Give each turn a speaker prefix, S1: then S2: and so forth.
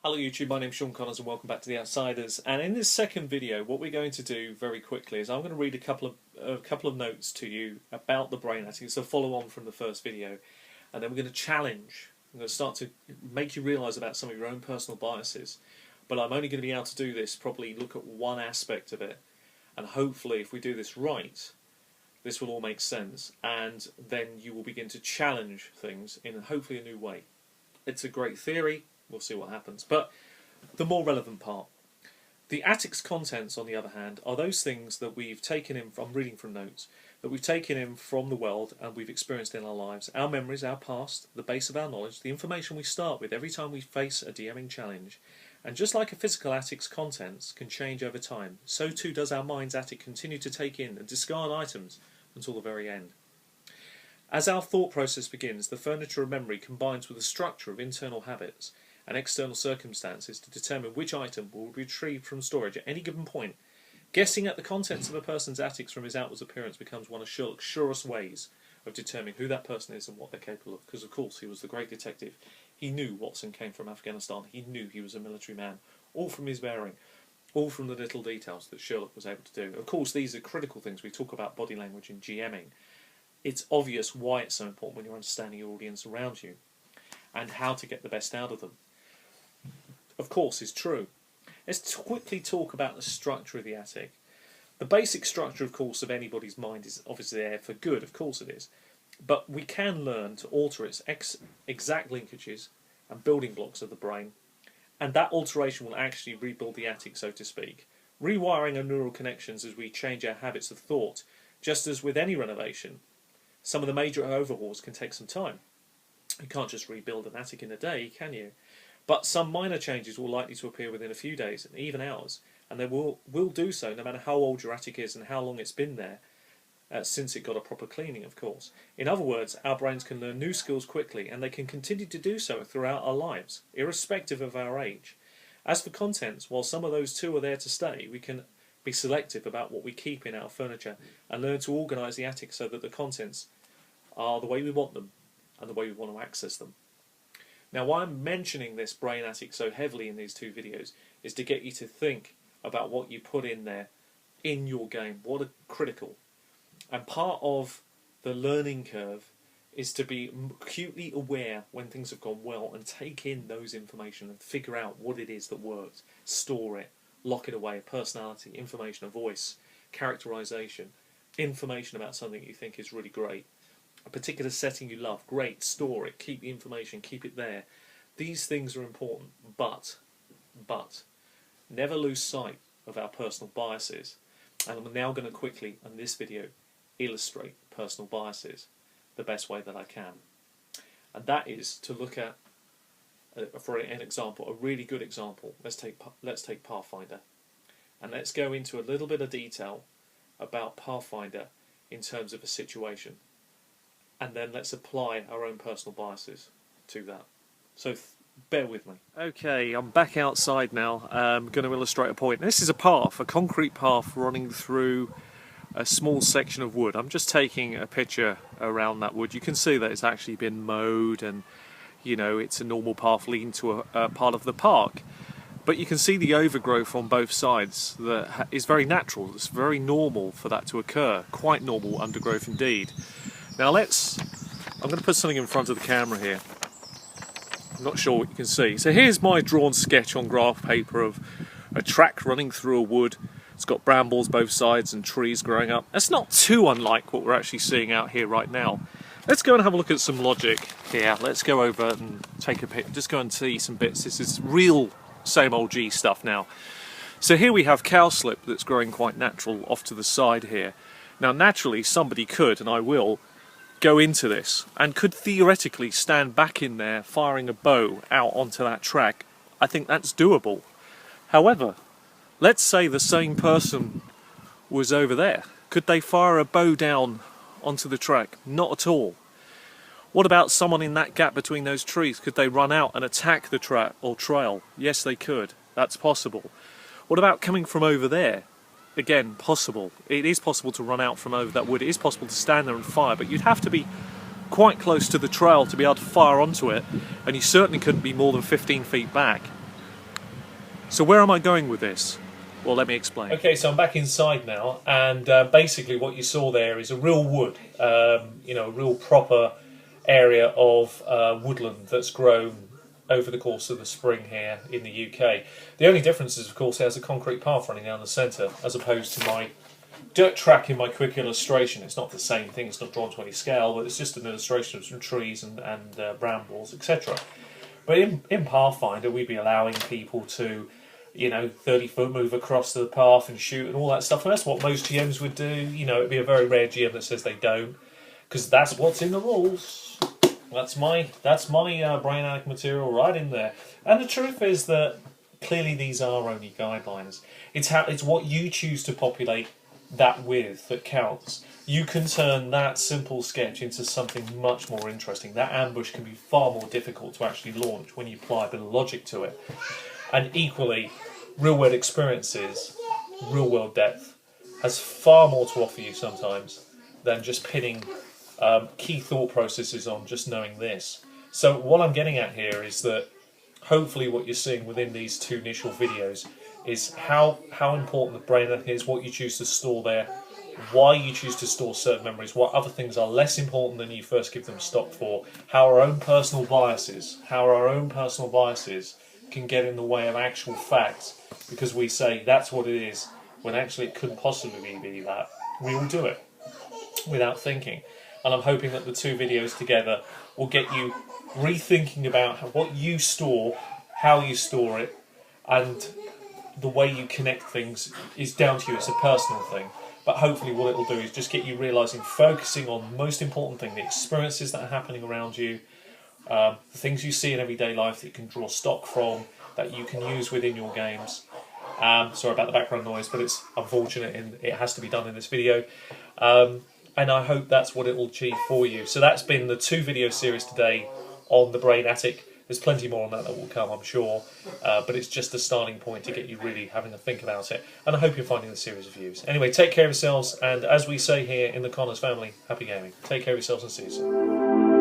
S1: Hello YouTube, my name's Sean Connors and welcome back to The Outsiders. And in this second video, what we're going to do very quickly is I'm going to read a couple of notes to you about the brain attic. It's a follow on from the first video, and then we're going to challenge. I'm going to start to make you realise about some of your own personal biases. But I'm only going to be able to do this, probably look at one aspect of it, and hopefully if we do this right, this will all make sense, and then you will begin to challenge things in hopefully a new way. It's a great theory. We'll see what happens. But the more relevant part. The attic's contents, on the other hand, are those things that we've taken in from, I'm reading from notes, that we've taken in from the world and we've experienced in our lives. Our memories, our past, the base of our knowledge, the information we start with every time we face a DMing challenge. And just like a physical attic's contents can change over time, so too does our mind's attic continue to take in and discard items until the very end. As our thought process begins, the furniture of memory combines with the structure of internal habits and external circumstances to determine which item will be retrieved from storage at any given point. Guessing at the contents of a person's attics from his outward appearance becomes one of Sherlock's surest ways of determining who that person is and what they're capable of, because of course he was the great detective. He knew Watson came from Afghanistan, he knew he was a military man, all from his bearing, all from the little details that Sherlock was able to do. Of course these are critical things. We talk about body language in GMing. It's obvious why it's so important when you're understanding your audience around you and how to get the best out of them. Of course, is true. Let's quickly talk about the structure of the attic. The basic structure, of course, of anybody's mind is obviously there for good, of course it is. But we can learn to alter its exact linkages and building blocks of the brain, and that alteration will actually rebuild the attic, so to speak, rewiring our neural connections as we change our habits of thought. Just as with any renovation, some of the major overhauls can take some time. You can't just rebuild an attic in a day, can you? But some minor changes will likely to appear within a few days and even hours, and they will do so no matter how old your attic is and how long it's been there, since it got a proper cleaning, of course. In other words, our brains can learn new skills quickly, and they can continue to do so throughout our lives, irrespective of our age. As for contents, while some of those too are there to stay, we can be selective about what we keep in our furniture and learn to organise the attic so that the contents are the way we want them and the way we want to access them. Now, why I'm mentioning this brain attic so heavily in these two videos is to get you to think about what you put in there in your game, what are critical. And part of the learning curve is to be acutely aware when things have gone well and take in those information and figure out what it is that works, store it, lock it away, a personality, information, a voice, characterization, information about something you think is really great. A particular setting you love, great, store it, keep the information, keep it there. These things are important, but never lose sight of our personal biases. And I'm now going to quickly, in this video, illustrate personal biases the best way that I can. And that is to look at, for an example, a really good example. Let's take Pathfinder. And let's go into a little bit of detail about Pathfinder in terms of a situation. And then let's apply our own personal biases to that. So bear with me. Okay, I'm back outside now. I'm going to illustrate a point. This is a path, a concrete path running through a small section of wood. I'm just taking a picture around that wood. You can see that it's actually been mowed and, you know, it's a normal path leading to a part of the park. But you can see the overgrowth on both sides that is very natural. It's very normal for that to occur. Quite normal undergrowth indeed. Now I'm going to put something in front of the camera here. I'm not sure what you can see. So here's my drawn sketch on graph paper of a track running through a wood. It's got brambles both sides and trees growing up. That's not too unlike what we're actually seeing out here right now. Let's go and have a look at some logic here. Let's go over and take a pic. Just go and see some bits. This is real same old G stuff now. So here we have cowslip that's growing quite natural off to the side here. Now naturally somebody could, and I will, go into this and could theoretically stand back in there firing a bow out onto that track. I think that's doable. However, let's say the same person was over there. Could they fire a bow down onto the track? Not at all. What about someone in that gap between those trees? Could they run out and attack the track or trail? Yes, they could. That's possible. What about coming from over there? Again, possible. It is possible to run out from over that wood. It is possible to stand there and fire, but you'd have to be quite close to the trail to be able to fire onto it, and you certainly couldn't be more than 15 feet back. So where am I going with this? Well, let me explain. Okay, so I'm back inside now, and basically what you saw there is a real wood, you know, a real proper area of woodland that's grown over the course of the spring here in the UK. The only difference is, of course, it has a concrete path running down the centre, as opposed to my dirt track in my quick illustration. It's not the same thing, it's not drawn to any scale, but it's just an illustration of some trees and brambles, etc. But in Pathfinder, we'd be allowing people to, you know, 30-foot move across the path and shoot and all that stuff. And that's what most GMs would do. You know, it'd be a very rare GM that says they don't, because that's what's in the rules. That's my brain addict material right in there. And the truth is that clearly these are only guidelines. It's what you choose to populate that with that counts. You can turn that simple sketch into something much more interesting. That ambush can be far more difficult to actually launch when you apply a bit of logic to it. And equally, real-world experiences, real-world depth, has far more to offer you sometimes than just pinning key thought processes on just knowing this. So what I'm getting at here is that hopefully what you're seeing within these two initial videos is how important the brain is, what you choose to store there, why you choose to store certain memories, what other things are less important than you first give them stock for, how our own personal biases can get in the way of actual facts because we say that's what it is when actually it couldn't possibly be that. We all do it without thinking. And I'm hoping that the two videos together will get you rethinking about what you store, how you store it, and the way you connect things is down to you. It's a personal thing. But hopefully what it'll do is just get you realising, focusing on the most important thing, the experiences that are happening around you, the things you see in everyday life that you can draw stock from, that you can use within your games. Sorry about the background noise, but it's unfortunate and it has to be done in this video. And I hope that's what it will achieve for you. So that's been the two video series today on the Brain Attic. There's plenty more on that will come, I'm sure. But it's just a starting point to get you really having a think about it. And I hope you're finding the series of views. Anyway, take care of yourselves. And as we say here in the Connors family, happy gaming. Take care of yourselves and see you soon.